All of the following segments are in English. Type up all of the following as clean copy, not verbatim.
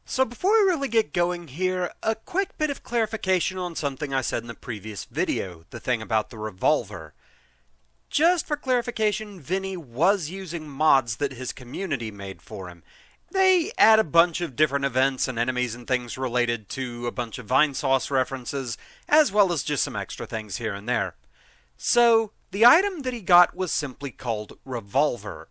So before we really get going here, a quick bit of clarification on something I said in the previous video, the thing about the revolver. Just for clarification, Vinny was using mods that his community made for him. They add a bunch of different events and enemies and things related to a bunch of Vinesauce references, as well as just some extra things here and there. So, the item that he got was simply called Revolver.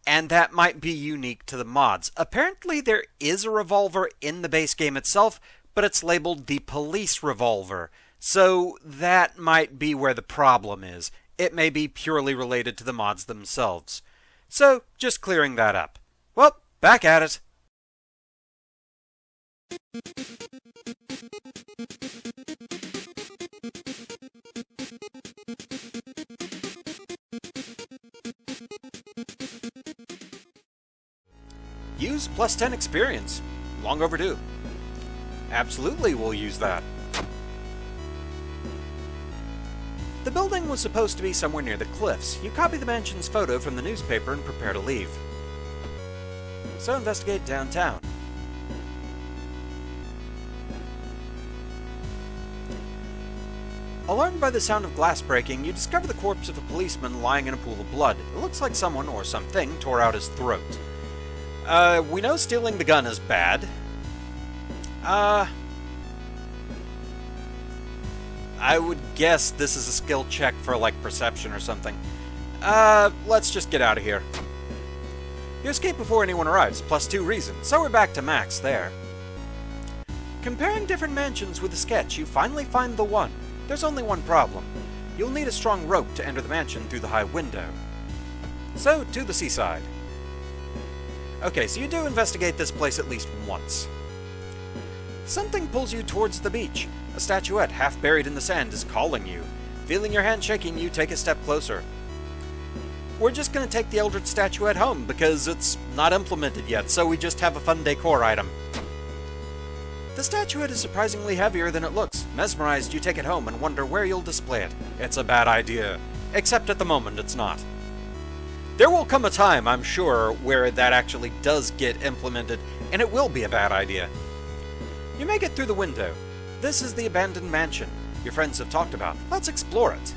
And that might be unique to the mods. Apparently there is a revolver in the base game itself, but it's labeled the Police Revolver. So that might be where the problem is. It may be purely related to the mods themselves. So, just clearing that up. Well, back at it. Use plus 10 experience. Long overdue. Absolutely, we'll use that. The building was supposed to be somewhere near the cliffs. You copy the mansion's photo from the newspaper and prepare to leave. So investigate downtown. Alarmed by the sound of glass breaking, you discover the corpse of a policeman lying in a pool of blood. It looks like someone or something tore out his throat. We know stealing the gun is bad. I would guess this is a skill check for, like, perception or something. Let's just get out of here. You escape before anyone arrives, plus 2 reason, so we're back to max there. Comparing different mansions with a sketch, you finally find the one. There's only one problem. You'll need a strong rope to enter the mansion through the high window. So, to the seaside. Okay, so you do investigate this place at least once. Something pulls you towards the beach. A statuette half buried in the sand is calling you. Feeling your hand shaking, you take a step closer. We're just going to take the Eldritch statuette home because it's not implemented yet, so we just have a fun decor item. The statuette is surprisingly heavier than it looks. Mesmerized, you take it home and wonder where you'll display it. It's a bad idea. Except at the moment, it's not. There will come a time, I'm sure, where that actually does get implemented, and it will be a bad idea. You make it through the window. This is the abandoned mansion your friends have talked about. Let's explore it.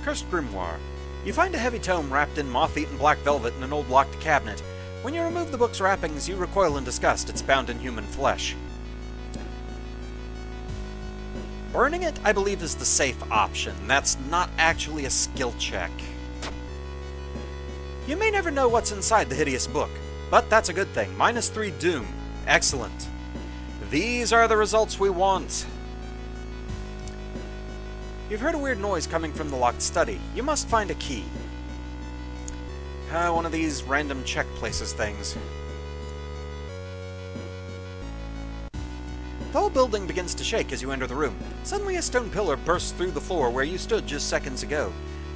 Cursed Grimoire. You find a heavy tome wrapped in moth-eaten black velvet in an old locked cabinet. When you remove the book's wrappings, you recoil in disgust. It's bound in human flesh. Burning it, I believe, is the safe option. That's not actually a skill check. You may never know what's inside the hideous book, but that's a good thing. -3 Doom. Excellent. These are the results we want. You've heard a weird noise coming from the locked study. You must find a key. One of these random check places things. The whole building begins to shake as you enter the room. Suddenly a stone pillar bursts through the floor where you stood just seconds ago.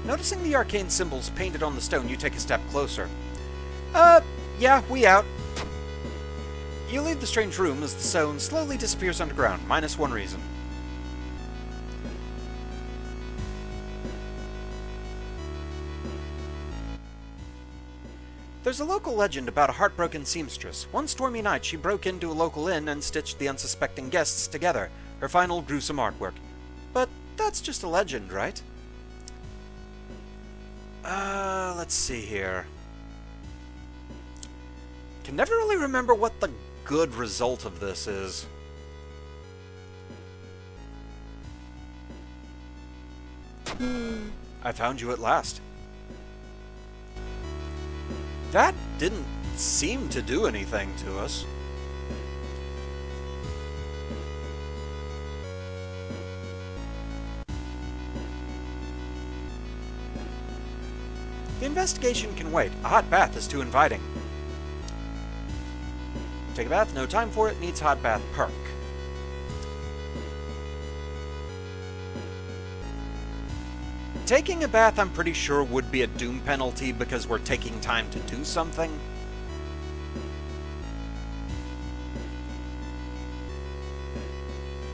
Noticing the arcane symbols painted on the stone, you take a step closer. Yeah, we out. You leave the strange room as the stone slowly disappears underground, -1 reason. There's a local legend about a heartbroken seamstress. One stormy night, she broke into a local inn and stitched the unsuspecting guests together. Her final gruesome artwork. But that's just a legend, right? Let's see here. Can never really remember what the good result of this is. I found you at last. That didn't seem to do anything to us. The investigation can wait. A hot bath is too inviting. Take a bath, no time for it, needs hot bath perk. Taking a bath, I'm pretty sure, would be a doom penalty because we're taking time to do something.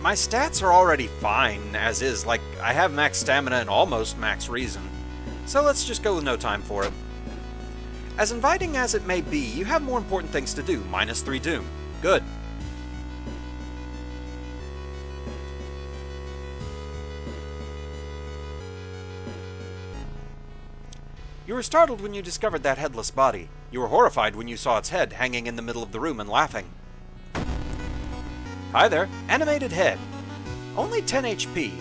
My stats are already fine, as is. Like, I have max stamina and almost max reason. so let's just go with no time for it. As inviting as it may be, you have more important things to do. -3 doom. Good. You were startled when you discovered that headless body. You were horrified when you saw its head hanging in the middle of the room and laughing. Hi there. Animated head. Only 10 HP.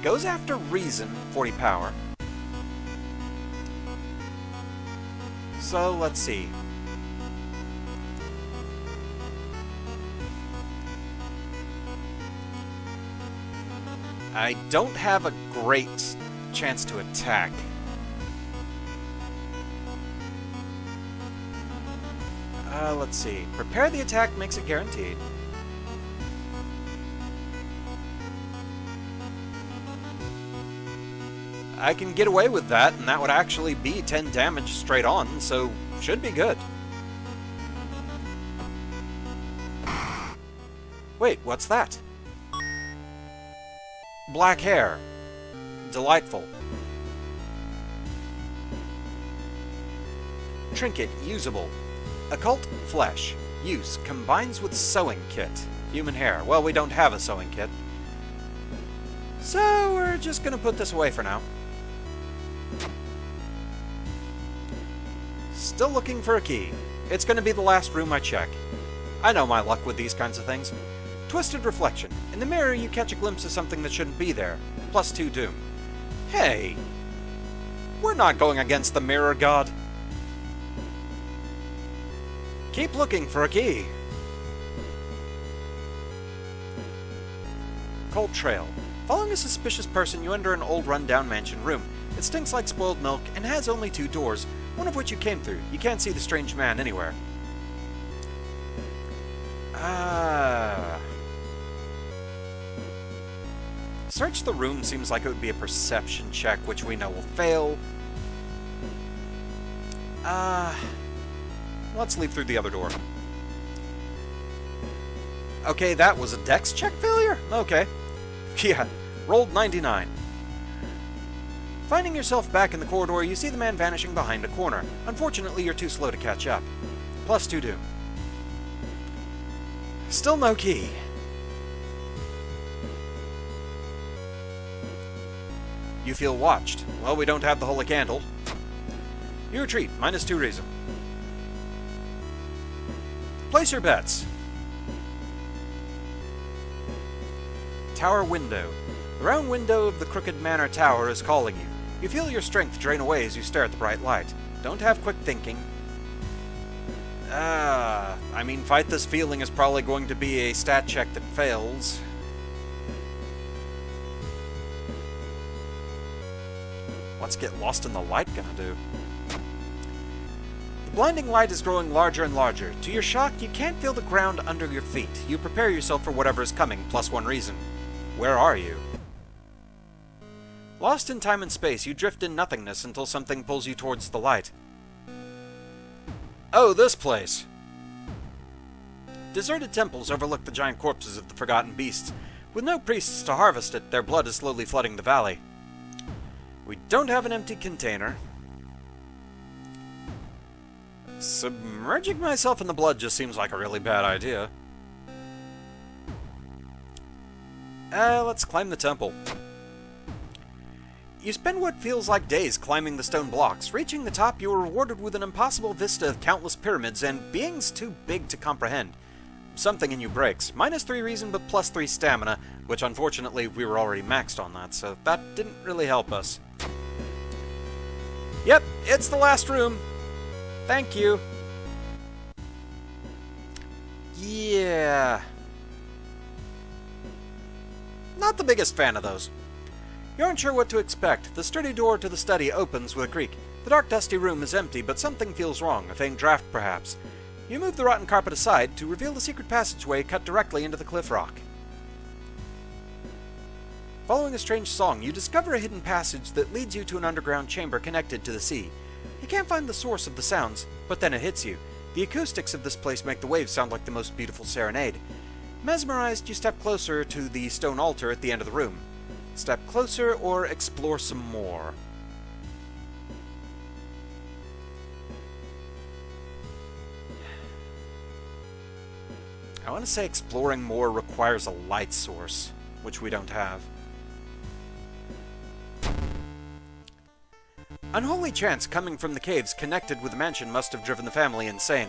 Goes after reason, 40 power. So, let's see. I don't have a great chance to attack. Let's see. Prepare the attack makes it guaranteed. I can get away with that, and that would actually be 10 damage straight on, so should be good. Wait, what's that? Black hair. Delightful. Trinket, usable. Occult flesh. Use. Combines with sewing kit. Human hair. Well, we don't have a sewing kit. So we're just gonna put this away for now. Still looking for a key. It's gonna be the last room I check. I know my luck with these kinds of things. Twisted reflection. In the mirror, you catch a glimpse of something that shouldn't be there. +2 doom. Hey! We're not going against the mirror god. Keep looking for a key. Cold trail. Following a suspicious person, you enter an old run-down mansion room. It stinks like spoiled milk and has only 2 doors, one of which you came through. You can't see the strange man anywhere. Search the room seems like it would be a perception check, which we know will fail. Let's leave through the other door. Okay, that was a dex check failure? Okay. Yeah, rolled 99. Finding yourself back in the corridor, you see the man vanishing behind a corner. Unfortunately, you're too slow to catch up. +2 doom. Still no key. You feel watched. Well, we don't have the holy candle. You retreat, -2 reason. Place your bets. Tower window. The round window of the Crooked Manor Tower is calling you. You feel your strength drain away as you stare at the bright light. Don't have quick thinking. I mean, fight this feeling is probably going to be a stat check that fails. What's get lost in the light gonna do? The blinding light is growing larger and larger. To your shock, you can't feel the ground under your feet. You prepare yourself for whatever is coming, +1 reason. Where are you? Lost in time and space, you drift in nothingness until something pulls you towards the light. Oh, this place! Deserted temples overlook the giant corpses of the forgotten beasts. With no priests to harvest it, their blood is slowly flooding the valley. We don't have an empty container. Submerging myself in the blood just seems like a really bad idea. Let's climb the temple. You spend what feels like days climbing the stone blocks. Reaching the top, you are rewarded with an impossible vista of countless pyramids and beings too big to comprehend. Something in you breaks. -3 reason, but +3 stamina, which unfortunately we were already maxed on that, so that didn't really help us. Yep, it's the last room. Thank you. Yeah. Not the biggest fan of those. You aren't sure what to expect. The sturdy door to the study opens with a creak. The dark, dusty room is empty, but something feels wrong. A faint draft, perhaps. You move the rotten carpet aside to reveal the secret passageway cut directly into the cliff rock. Following a strange song, you discover a hidden passage that leads you to an underground chamber connected to the sea. You can't find the source of the sounds, but then it hits you. The acoustics of this place make the waves sound like the most beautiful serenade. Mesmerized, you step closer to the stone altar at the end of the room. Step closer or explore some more. I want to say exploring more requires a light source, which we don't have. Unholy chants coming from the caves connected with the mansion must have driven the family insane.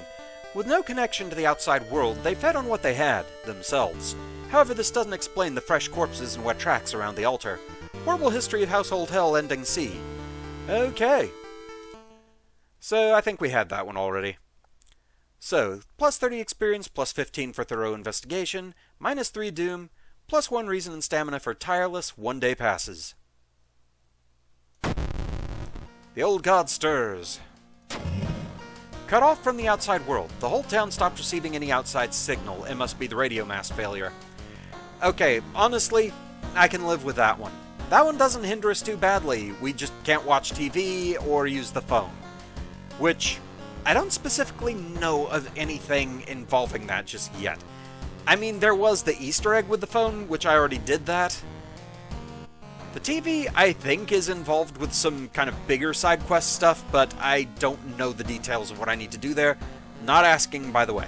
With no connection to the outside world, they fed on what they had, themselves. However, this doesn't explain the fresh corpses and wet tracks around the altar. Horrible history of household hell ending C. Okay. So, I think we had that one already. So, plus 30 experience, plus 15 for thorough investigation, minus 3 doom, plus 1 reason and stamina for tireless 1-day passes. The old god stirs. Cut off from the outside world. The whole town stopped receiving any outside signal. It must be the radio mast failure. Okay, honestly, I can live with that one. That one doesn't hinder us too badly. We just can't watch TV or use the phone. Which, I don't specifically know of anything involving that just yet. I mean, there was the Easter egg with the phone, which I already did that. The TV, I think, is involved with some kind of bigger side quest stuff, but I don't know the details of what I need to do there. Not asking, by the way.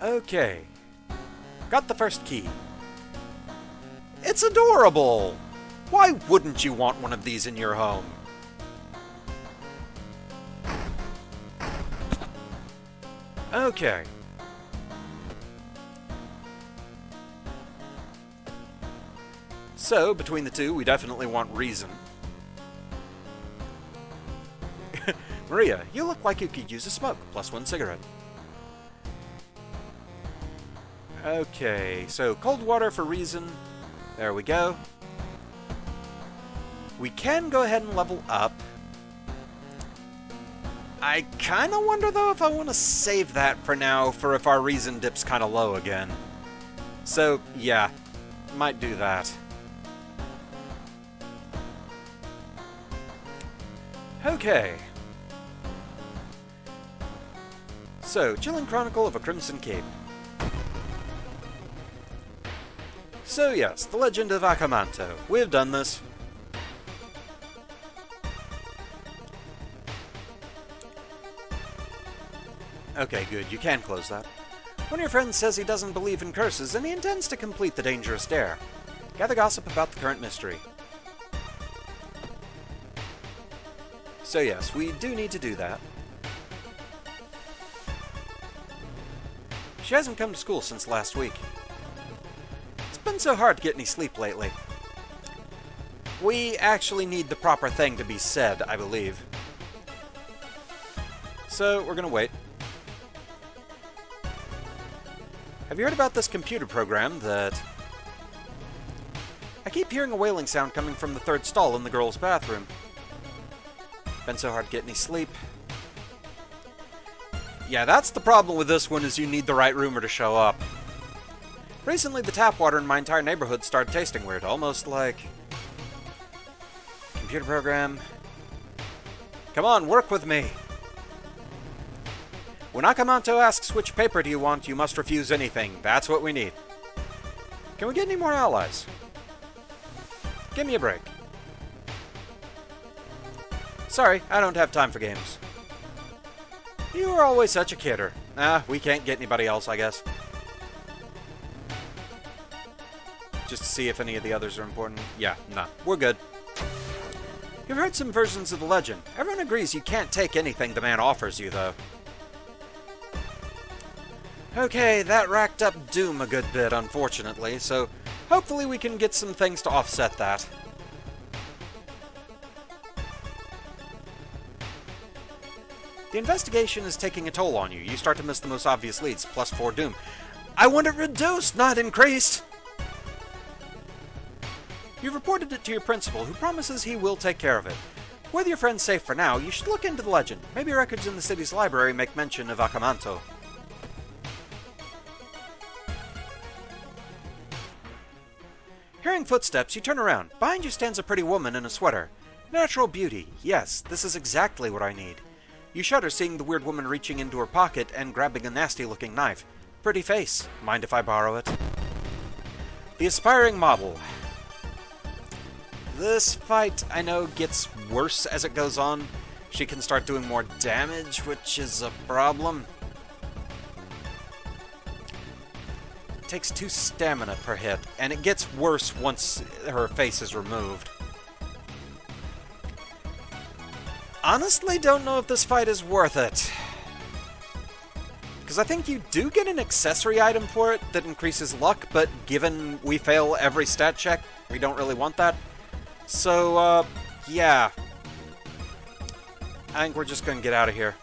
Okay. Got the first key. It's adorable! Why wouldn't you want one of these in your home? Okay. So, between the two, we definitely want reason. Maria, you look like you could use a smoke, plus 1 cigarette. Okay, so cold water for reason. There we go. We can go ahead and level up. I kind of wonder, though, if I want to save that for now, for if our reason dips kind of low again. So, yeah, might do that. Okay. So, Chilling Chronicle of a Crimson Cape. So yes, the Legend of Akamanto. We've done this. Okay, good, you can close that. One of your friends says he doesn't believe in curses, and he intends to complete the dangerous dare. Gather gossip about the current mystery. So yes, we do need to do that. She hasn't come to school since last week. It's been so hard to get any sleep lately. We actually need the proper thing to be said, I believe. So, we're gonna wait. Have you heard about this computer program that... I keep hearing a wailing sound coming from the third stall in the girls' bathroom. Been so hard to get any sleep. Yeah, that's the problem with this one, is you need the right roomer to show up. Recently, the tap water in my entire neighborhood started tasting weird, almost like... Computer program... Come on, work with me! When Akamanto asks which paper do you want, you must refuse anything. That's what we need. Can we get any more allies? Give me a break. Sorry, I don't have time for games. You are always such a kidder. We can't get anybody else, I guess. Just to see if any of the others are important. Yeah, nah, we're good. You've heard some versions of the legend. Everyone agrees you can't take anything the man offers you, though. Okay, that racked up doom a good bit, unfortunately, so hopefully we can get some things to offset that. The investigation is taking a toll on you. You start to miss the most obvious leads, plus 4 doom. I want it reduced, not increased! You've reported it to your principal, who promises he will take care of it. With your friends safe for now, you should look into the legend. Maybe records in the city's library make mention of Akamanto. Hearing footsteps, you turn around. Behind you stands a pretty woman in a sweater. Natural beauty. Yes, this is exactly what I need. You shudder seeing the weird woman reaching into her pocket and grabbing a nasty-looking knife. Pretty face. Mind if I borrow it? The aspiring model. This fight, I know, gets worse as it goes on. She can start doing more damage, which is a problem. takes 2 stamina per hit, and it gets worse once her face is removed. Honestly, don't know if this fight is worth it. Because I think you do get an accessory item for it that increases luck, but given we fail every stat check, we don't really want that. So, yeah. I think we're just gonna get out of here.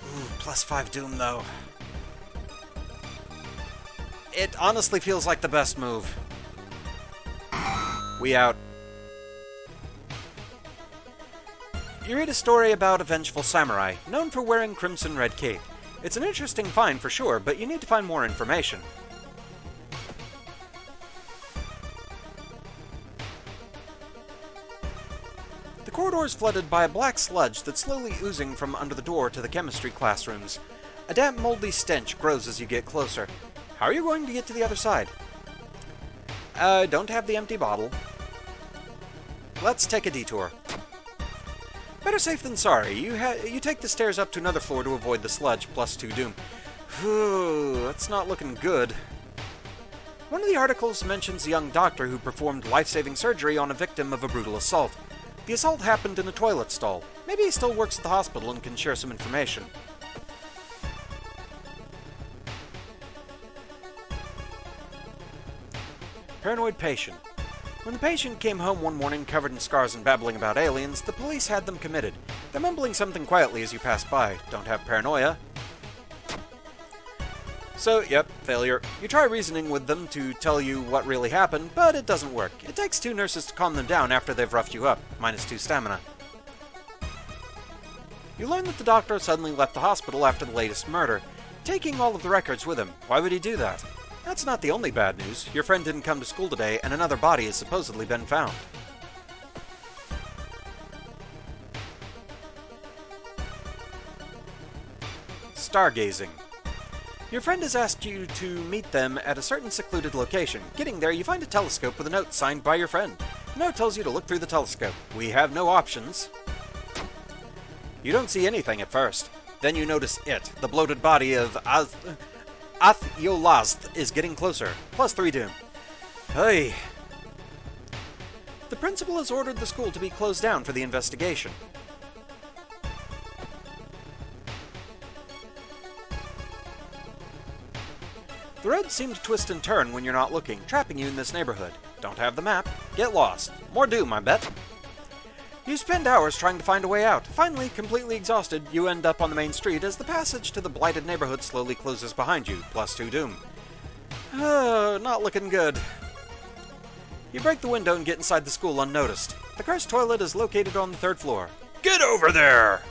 Ooh, +5 Doom, though. It honestly feels like the best move. We out. You read a story about a vengeful samurai, known for wearing crimson red cape. It's an interesting find for sure, but you need to find more information. The corridor is flooded by a black sludge that's slowly oozing from under the door to the chemistry classrooms. A damp, moldy stench grows as you get closer. How are you going to get to the other side? Don't have the empty bottle. Let's take a detour. Better safe than sorry. You take the stairs up to another floor to avoid the sludge, +2 Doom. Whew, that's not looking good. One of the articles mentions a young doctor who performed life-saving surgery on a victim of a brutal assault. The assault happened in a toilet stall. Maybe he still works at the hospital and can share some information. Paranoid patient. When the patient came home one morning covered in scars and babbling about aliens, the police had them committed. They're mumbling something quietly as you pass by. Don't have paranoia. So, yep, failure. You try reasoning with them to tell you what really happened, but it doesn't work. It takes 2 nurses to calm them down after they've roughed you up, -2 stamina. You learn that the doctor suddenly left the hospital after the latest murder, taking all of the records with him. Why would he do that? That's not the only bad news. Your friend didn't come to school today, and another body has supposedly been found. Stargazing. Your friend has asked you to meet them at a certain secluded location. Getting there, you find a telescope with a note signed by your friend. The note tells you to look through the telescope. We have no options. You don't see anything at first. Then you notice it. The bloated body of Athiolast is getting closer. +3 Doom. Hey. The principal has ordered the school to be closed down for the investigation. The roads seem to twist and turn when you're not looking, trapping you in this neighborhood. Don't have the map. Get lost. More Doom, I bet. You spend hours trying to find a way out. Finally, completely exhausted, you end up on the main street as the passage to the blighted neighborhood slowly closes behind you. +2 Doom. Oh, not looking good. You break the window and get inside the school unnoticed. The cursed toilet is located on the 3rd floor. Get over there!